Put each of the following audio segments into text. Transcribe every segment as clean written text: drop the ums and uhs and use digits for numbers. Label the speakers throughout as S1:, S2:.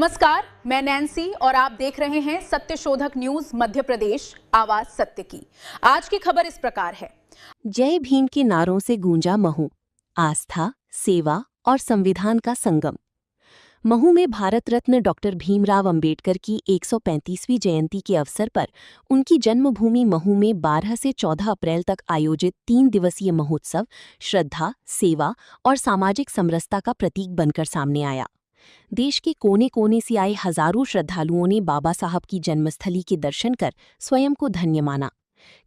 S1: नमस्कार, मैं नैन्सी और आप देख रहे हैं सत्य शोधक न्यूज मध्य प्रदेश, आवाज सत्य की। आज की खबर इस प्रकार है।
S2: जय भीम के नारों से गूंजा महू, आस्था, सेवा और संविधान का संगम। महू में भारत रत्न डॉक्टर भीमराव अंबेडकर की 135वीं जयंती के अवसर पर उनकी जन्मभूमि महू में 12 से 14 अप्रैल तक आयोजित 3 दिवसीय महोत्सव श्रद्धा, सेवा और सामाजिक समरसता का प्रतीक बनकर सामने आया। देश के कोने कोने से आए हजारों श्रद्धालुओं ने बाबा साहब की जन्मस्थली के दर्शन कर स्वयं को धन्य माना।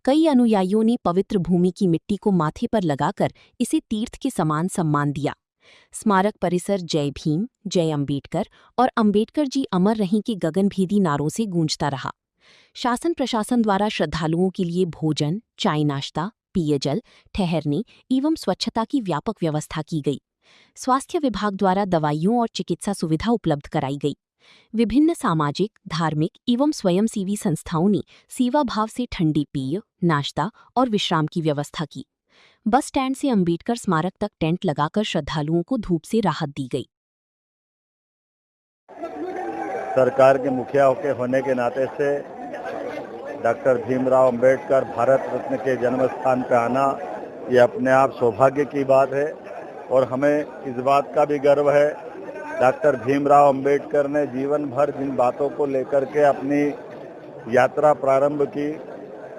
S2: कई अनुयायियों ने पवित्र भूमि की मिट्टी को माथे पर लगाकर इसे तीर्थ के समान सम्मान दिया। स्मारक परिसर जय भीम, जय अंबेडकर और अंबेडकर जी अमर रहें के गगनभेदी नारों से गूंजता रहा। शासन प्रशासन द्वारा श्रद्धालुओं के लिए भोजन, चाय नाश्ता, पेयजल, ठहरने एवं स्वच्छता की व्यापक व्यवस्था की गई। स्वास्थ्य विभाग द्वारा दवाइयों और चिकित्सा सुविधा उपलब्ध कराई गई। विभिन्न सामाजिक, धार्मिक एवं स्वयंसेवी संस्थाओं ने सेवा भाव से ठंडी पेय, नाश्ता और विश्राम की व्यवस्था की। बस स्टैंड से अंबेडकर स्मारक तक टेंट लगाकर श्रद्धालुओं को धूप से राहत दी गई।
S3: सरकार के मुखिया होने के नाते से डॉक्टर भीमराव अंबेडकर भारत रत्न के जन्म स्थान पर आना ये अपने आप सौभाग्य की बात है और हमें इस बात का भी गर्व है। डॉक्टर भीमराव अंबेडकर ने जीवन भर जिन बातों को लेकर के अपनी यात्रा प्रारंभ की,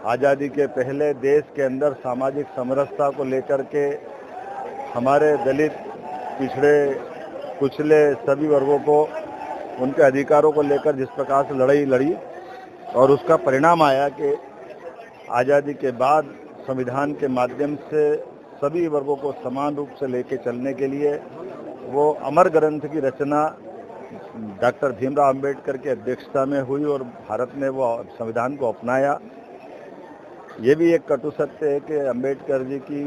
S3: आज़ादी के पहले देश के अंदर सामाजिक समरसता को लेकर के हमारे दलित, पिछड़े, कुचले सभी वर्गों को उनके अधिकारों को लेकर जिस प्रकार से लड़ाई लड़ी और उसका परिणाम आया कि आज़ादी के बाद संविधान के माध्यम से सभी वर्गों को समान रूप से लेके चलने के लिए वो अमर ग्रंथ की रचना डॉक्टर भीमराव अंबेडकर की अध्यक्षता में हुई और भारत ने वो संविधान को अपनाया। ये भी एक कटु सत्य है कि अंबेडकर जी की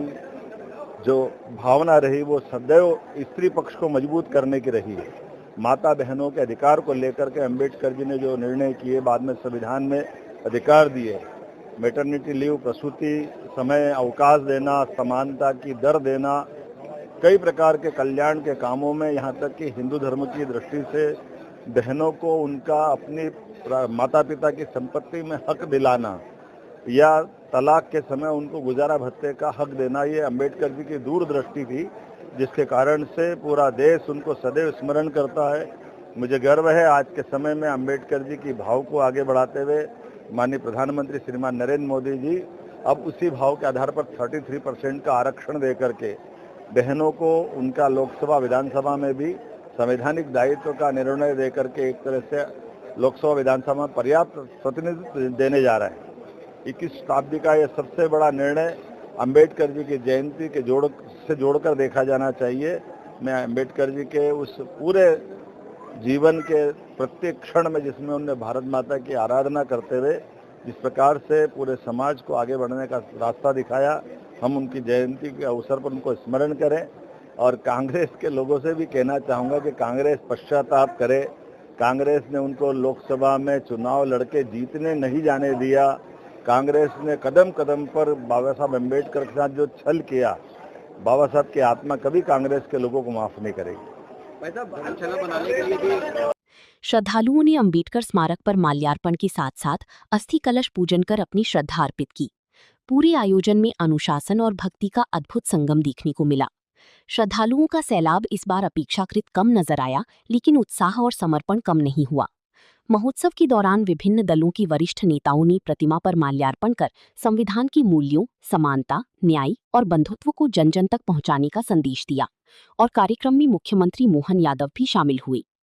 S3: जो भावना रही वो सदैव स्त्री पक्ष को मजबूत करने की रही है। माता बहनों के अधिकार को लेकर के अंबेडकर जी ने जो निर्णय किए, बाद में संविधान में अधिकार दिए, मैटरनिटी लीव, प्रसूति समय अवकाश देना, समानता की दर देना, कई प्रकार के कल्याण के कामों में, यहाँ तक कि हिंदू धर्म की दृष्टि से बहनों को उनका अपनी माता पिता की संपत्ति में हक दिलाना या तलाक के समय उनको गुजारा भत्ते का हक देना, ये अंबेडकर जी की दूरदृष्टि थी, जिसके कारण से पूरा देश उनको सदैव स्मरण करता है। मुझे गर्व है आज के समय में अंबेडकर जी की भाव को आगे बढ़ाते हुए माननीय प्रधानमंत्री श्रीमान नरेंद्र मोदी जी अब उसी भाव के आधार पर 33% का आरक्षण दे करके बहनों को उनका लोकसभा विधानसभा में भी संवैधानिक दायित्व का निर्णय दे करके एक तरह से लोकसभा विधानसभा में पर्याप्त प्रतिनिधित्व देने जा रहे हैं। 21 शताब्दी का यह सबसे बड़ा निर्णय अंबेडकर जी की जयंती के जोड़कर देखा जाना चाहिए। मैं अंबेडकर जी के उस पूरे जीवन के प्रत्येक क्षण में जिसमें उन्होंने भारत माता की आराधना करते हुए जिस प्रकार से पूरे समाज को आगे बढ़ने का रास्ता दिखाया, हम उनकी जयंती के अवसर पर उनको स्मरण करें। और कांग्रेस के लोगों से भी कहना चाहूँगा कि कांग्रेस पश्चाताप करे। कांग्रेस ने उनको लोकसभा में चुनाव लड़के जीतने नहीं जाने दिया। कांग्रेस ने कदम कदम पर बाबा साहब अम्बेडकर के साथ जो छल किया, बाबा साहब की आत्मा कभी कांग्रेस के लोगों को माफ नहीं करेगी।
S2: श्रद्धालुओं ने अंबेडकर स्मारक पर माल्यार्पण के साथ साथ अस्थि कलश पूजन कर अपनी श्रद्धा अर्पित की। पूरे आयोजन में अनुशासन और भक्ति का अद्भुत संगम देखने को मिला। श्रद्धालुओं का सैलाब इस बार अपेक्षाकृत कम नजर आया, लेकिन उत्साह और समर्पण कम नहीं हुआ। महोत्सव के दौरान विभिन्न दलों के वरिष्ठ नेताओं ने प्रतिमा पर माल्यार्पण कर संविधान के मूल्यों, समानता, न्याय और बंधुत्व को जन जन तक पहुंचाने का संदेश दिया और कार्यक्रम में मुख्यमंत्री मोहन यादव भी शामिल हुए।